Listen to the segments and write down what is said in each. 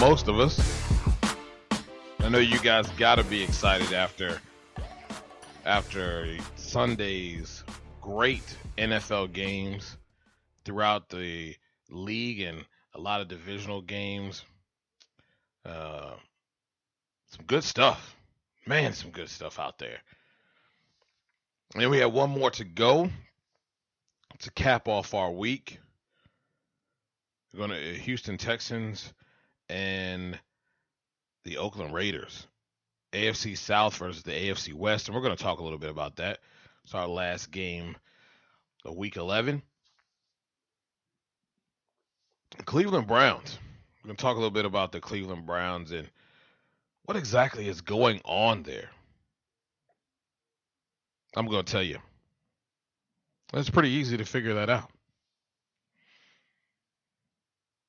most of us. I know you guys got to be excited after Sunday's great NFL games throughout the league and a lot of divisional games. Some good stuff. Man, some good stuff out there. And we have one more to go to cap off our week. We're going to Houston Texans and the Oakland Raiders. AFC South versus the AFC West. And we're going to talk a little bit about that. It's our last game of week 11. Cleveland Browns. We're going to talk a little bit about the Cleveland Browns and what exactly is going on there. I'm going to tell you. It's pretty easy to figure that out.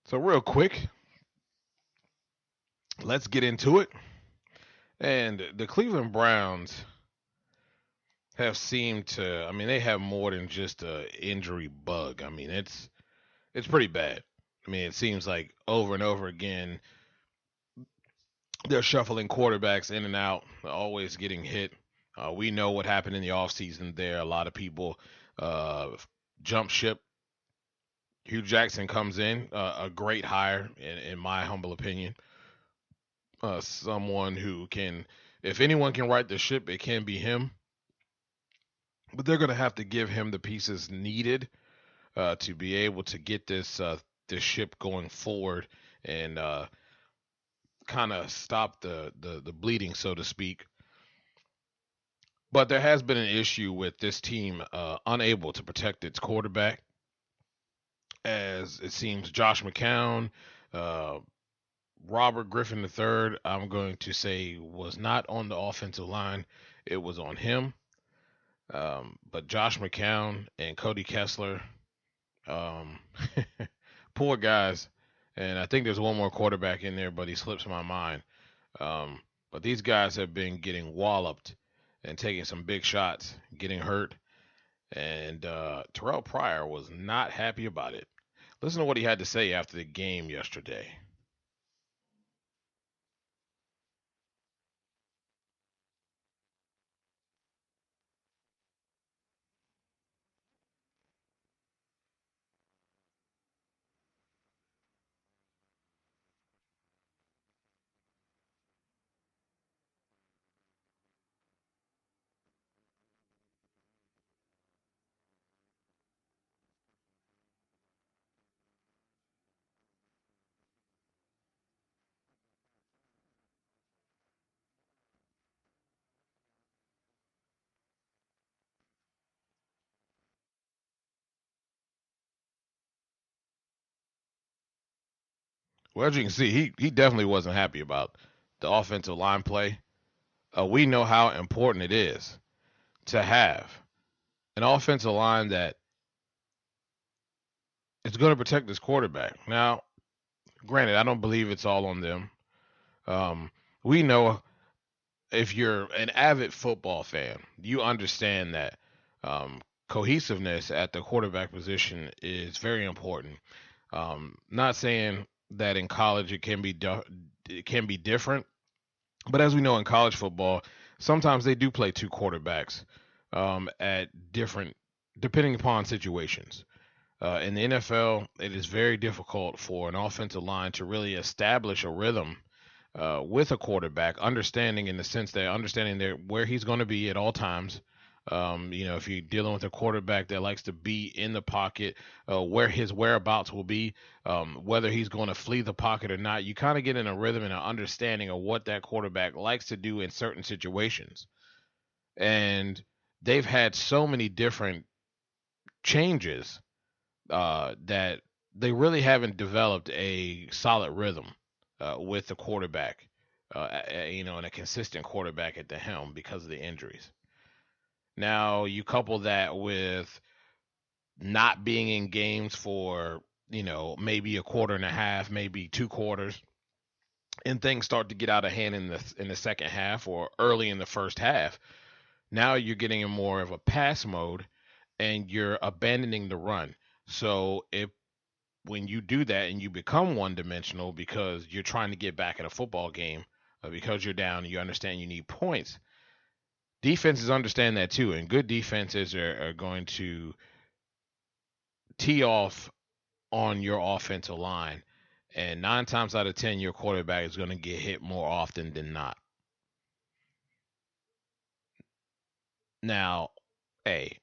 So real quick, let's get into it. And the Cleveland Browns have seemed to, they have more than just an injury bug. It's pretty bad. It seems like over and over again, they're shuffling quarterbacks in and out, always getting hit. We know what happened in the offseason there. A lot of people jump ship. Hugh Jackson comes in, a great hire, in my humble opinion. Someone who can, if anyone can right the ship, it can be him. But they're going to have to give him the pieces needed to be able to get this ship going forward and kind of stop the bleeding, so to speak. But there has been an issue with this team unable to protect its quarterback. As it seems, Josh McCown, Robert Griffin III, I'm going to say, was not on the offensive line. It was on him. But Josh McCown and Cody Kessler, poor guys. And I think there's one more quarterback in there, but he slips my mind. But these guys have been getting walloped and taking some big shots, getting hurt. And Terrell Pryor was not happy about it. Listen to what he had to say after the game yesterday. Well, as you can see, he definitely wasn't happy about the offensive line play. We know how important it is to have an offensive line that is going to protect this quarterback. Now, granted, I don't believe it's all on them. We know if you're an avid football fan, you understand that cohesiveness at the quarterback position is very important. Not saying that in college it can be different, but as we know in college football, sometimes they do play two quarterbacks at different, depending upon situations. In the NFL, it is very difficult for an offensive line to really establish a rhythm with a quarterback, understanding in the sense that understanding where he's going to be at all times. If you're dealing with a quarterback that likes to be in the pocket, where his whereabouts will be, whether he's going to flee the pocket or not, you kind of get in a rhythm and an understanding of what that quarterback likes to do in certain situations. And they've had so many different changes that they really haven't developed a solid rhythm with the quarterback, and a consistent quarterback at the helm because of the injuries. Now you couple that with not being in games for, maybe a quarter and a half, maybe 2 quarters, and things start to get out of hand in the second half or early in the first half. Now you're getting in more of a pass mode and you're abandoning the run. So it when you do that and you become one dimensional because you're trying to get back in a football game, because you're down and you understand you need points, defenses understand that too. And good defenses are going to tee off on your offensive line. And 9 times out of 10, your quarterback is going to get hit more often than not. Now, hey,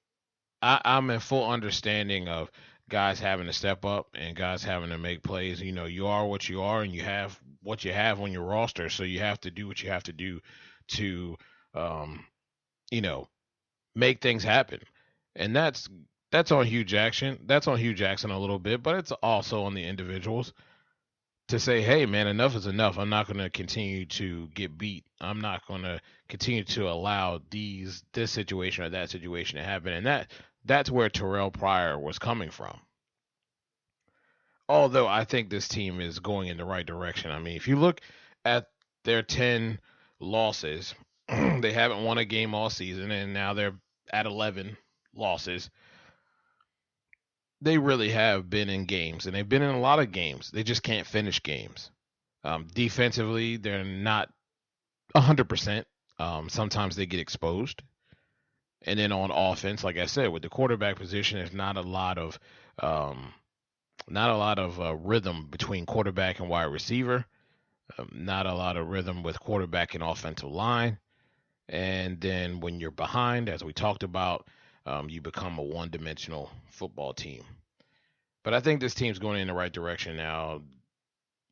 I'm in full understanding of guys having to step up and guys having to make plays. You know, you are what you are, and you have what you have on your roster, so you have to do what you have to do to, um, you know, make things happen. And that's on Hugh Jackson. That's on Hugh Jackson a little bit, but it's also on the individuals to say, hey, man, enough is enough. I'm not going to continue to get beat. I'm not going to continue to allow this situation or that situation to happen. And that's where Terrell Pryor was coming from. Although I think this team is going in the right direction. I mean, if you look at their 10 losses, they haven't won a game all season, and now they're at 11 losses. They really have been in games, and they've been in a lot of games. They just can't finish games. Defensively, they're not 100%. Sometimes they get exposed. And then on offense, like I said, with the quarterback position, there's not a lot of rhythm between quarterback and wide receiver. Not a lot of rhythm with quarterback and offensive line. And then when you're behind, as we talked about, you become a one-dimensional football team. But I think this team's going in the right direction now.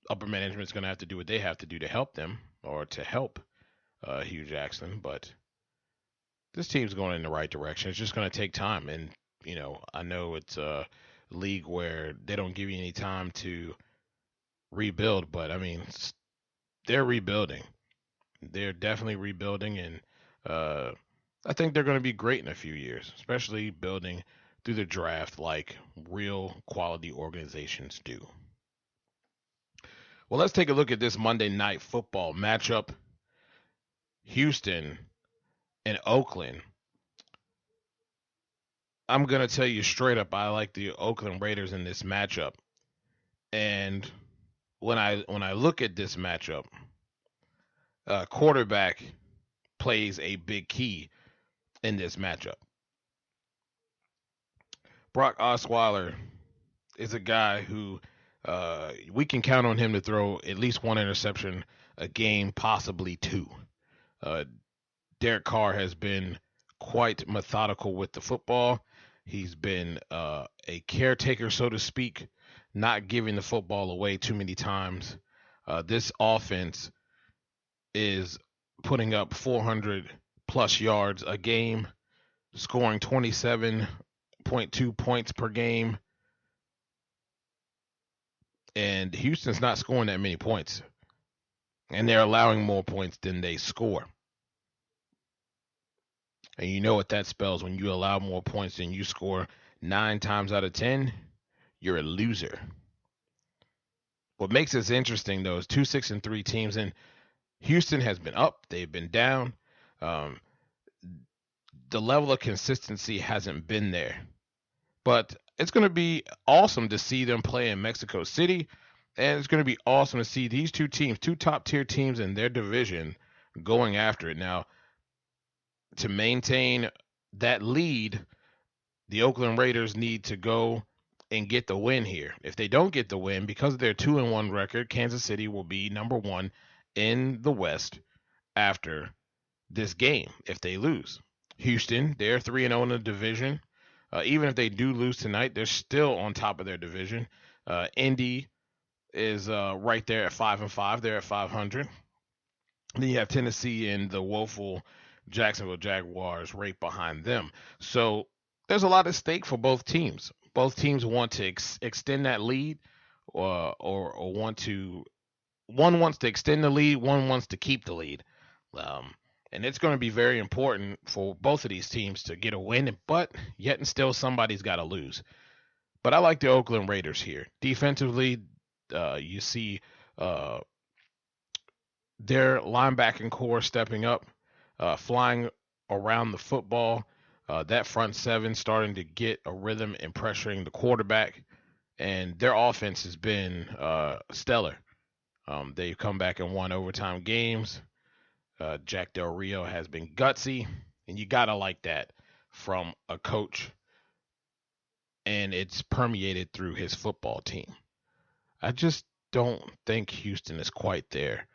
Upper management's going to have to do what they have to do to help them or to help Hugh Jackson. But this team's going in the right direction. It's just going to take time. And, you know, I know it's a league where they don't give you any time to rebuild. But, I mean, they're rebuilding. They're definitely rebuilding. And I think they're going to be great in a few years, especially building through the draft like real quality organizations do. Well, let's take a look at this Monday night football matchup. Houston and Oakland. I'm going to tell you straight up, I like the Oakland Raiders in this matchup. And when I look at this matchup, quarterback plays a big key in this matchup. Brock Osweiler is a guy who we can count on him to throw at least one interception a game, possibly two. Derek Carr has been quite methodical with the football. He's been a caretaker, so to speak, not giving the football away too many times. This offense is putting up 400 plus yards a game, scoring 27.2 points per game. And Houston's not scoring that many points. And they're allowing more points than they score. And you know what that spells. When you allow more points than you score 9 times out of 10, you're a loser. What makes this interesting, though, is 2-6-3 teams. And Houston has been up. They've been down. The level of consistency hasn't been there. But it's going to be awesome to see them play in Mexico City. And it's going to be awesome to see these two teams, two top-tier teams in their division, going after it. Now, to maintain that lead, the Oakland Raiders need to go and get the win here. If they don't get the win, because of their 2-1 record, Kansas City will be number 1 in the West after this game if they lose. Houston, they're 3-0 in the division. Even if they do lose tonight, they're still on top of their division. Indy is right there at 5-5. They're at 500. Then you have Tennessee and the woeful Jacksonville Jaguars right behind them. So there's a lot at stake for both teams. Both teams want to extend that lead, or want to. One wants to extend the lead. One wants to keep the lead. And it's going to be very important for both of these teams to get a win, but yet and still somebody's got to lose. But I like the Oakland Raiders here. Defensively, you see their linebacking core stepping up, flying around the football. That front seven starting to get a rhythm and pressuring the quarterback. and their offense has been stellar. They've come back and won overtime games. Jack Del Rio has been gutsy, and you gotta like that from a coach, and it's permeated through his football team. I just don't think Houston is quite there.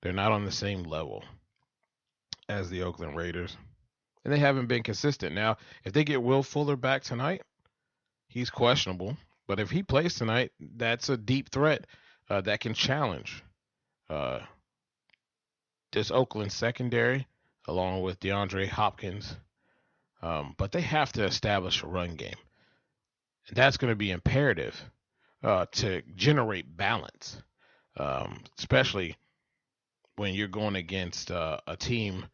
They're not on the same level as the Oakland Raiders, and they haven't been consistent. Now, if they get Will Fuller back tonight, he's questionable, but if he plays tonight, that's a deep threat that can challenge uh, this Oakland secondary, along with DeAndre Hopkins. But they have to establish a run game. And that's going to be imperative to generate balance, especially when you're going against a team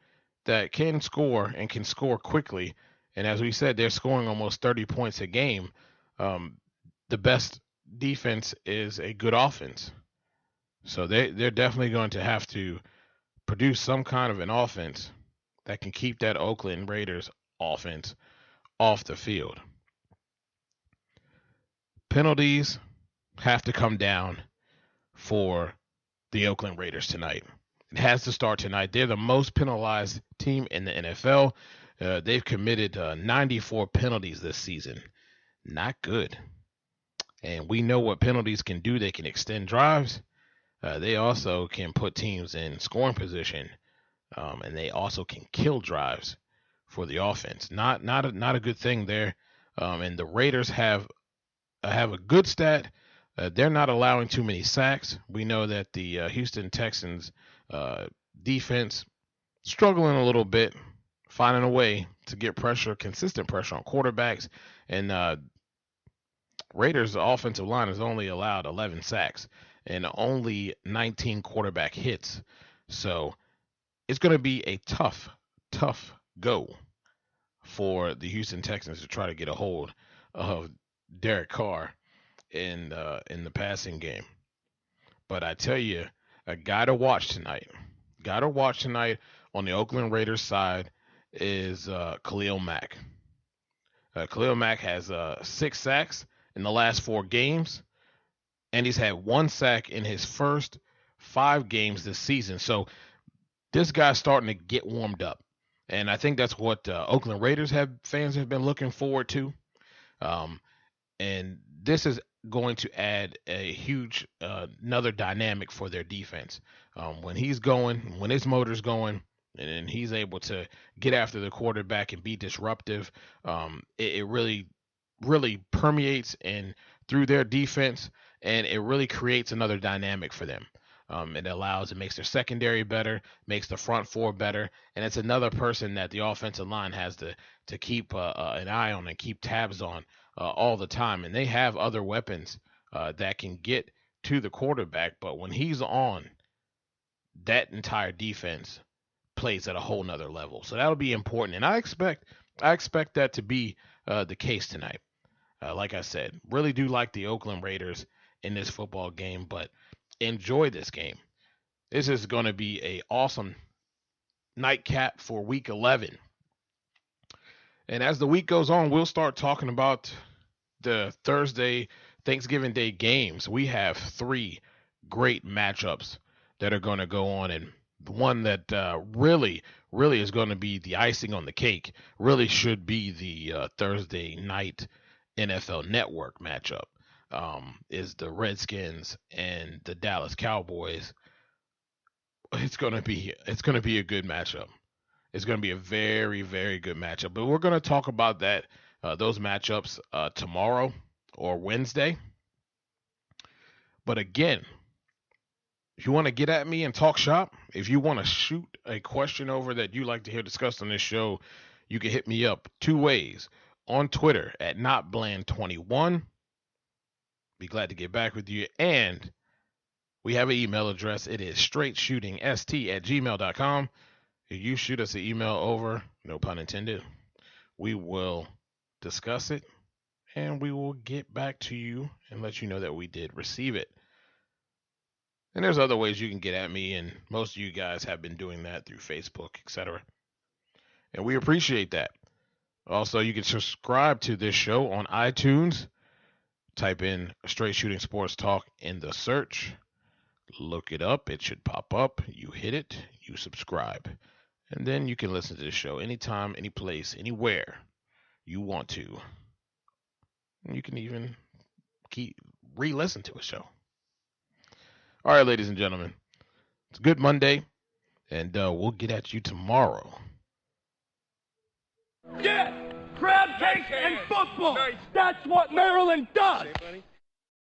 that can score and can score quickly. And as we said, they're scoring almost 30 points a game. The best defense is a good offense. So they're definitely going to have to produce some kind of an offense that can keep that Oakland Raiders offense off the field. Penalties have to come down for the Oakland Raiders tonight. It has to start tonight. They're the most penalized team in the NFL. They've committed 94 penalties this season. Not good. And we know what penalties can do. They can extend drives. They also can put teams in scoring position, and they also can kill drives for the offense. Not a good thing there. And the Raiders have a good stat. They're not allowing too many sacks. We know that the Houston Texans defense struggling a little bit, finding a way to get pressure, consistent pressure on quarterbacks. And Raiders' offensive line has only allowed 11 sacks and only 19 quarterback hits. So it's going to be a tough go for the Houston Texans to try to get a hold of Derek Carr in the passing game. But I tell you, a guy to watch tonight. Guy to watch tonight on the Oakland Raiders side is Khalil Mack. Khalil Mack has 6 sacks in the last 4 games, and he's had 1 sack in his first 5 games this season. So this guy's starting to get warmed up, and I think that's what Oakland Raiders fans have been looking forward to. And this is going to add a huge another dynamic for their defense. When he's going, when his motor's going, and he's able to get after the quarterback and be disruptive, it really permeates and through their defense, and it really creates another dynamic for them. It makes their secondary better, makes the front 4 better, and it's another person that the offensive line has to keep an eye on and keep tabs on all the time. And they have other weapons that can get to the quarterback, but when he's on, that entire defense plays at a whole nother level. So that'll be important, and I expect that to be the case tonight. Like I said, really do like the Oakland Raiders in this football game, but enjoy this game. This is going to be an awesome nightcap for Week 11. And as the week goes on, we'll start talking about the Thursday Thanksgiving Day games. We have 3 great matchups that are going to go on, and the one that really is going to be the icing on the cake really should be the Thursday night NFL Network matchup. Is the Redskins and the Dallas Cowboys. It's gonna be a good matchup. It's gonna be a very, very good matchup. But we're gonna talk about those matchups tomorrow or Wednesday. But again, if you want to get at me and talk shop, if you want to shoot a question over that you like to hear discussed on this show, you can hit me up 2 ways. On Twitter at NotBland21. Be glad to get back with you. And we have an email address. It is straightshootingst@gmail.com. If you shoot us an email over, no pun intended, we will discuss it and we will get back to you and let you know that we did receive it. And there's other ways you can get at me, and most of you guys have been doing that through Facebook, etc. And we appreciate that. Also, you can subscribe to this show on iTunes. Type in Straight Shooting Sports Talk in the search. Look it up. It should pop up. You hit it. You subscribe. And then you can listen to the show anytime, any place, anywhere you want to. You can even re-listen to a show. All right, ladies and gentlemen. It's a good Monday, and we'll get at you tomorrow. Yeah! Crab cakes and football! That's what Maryland does!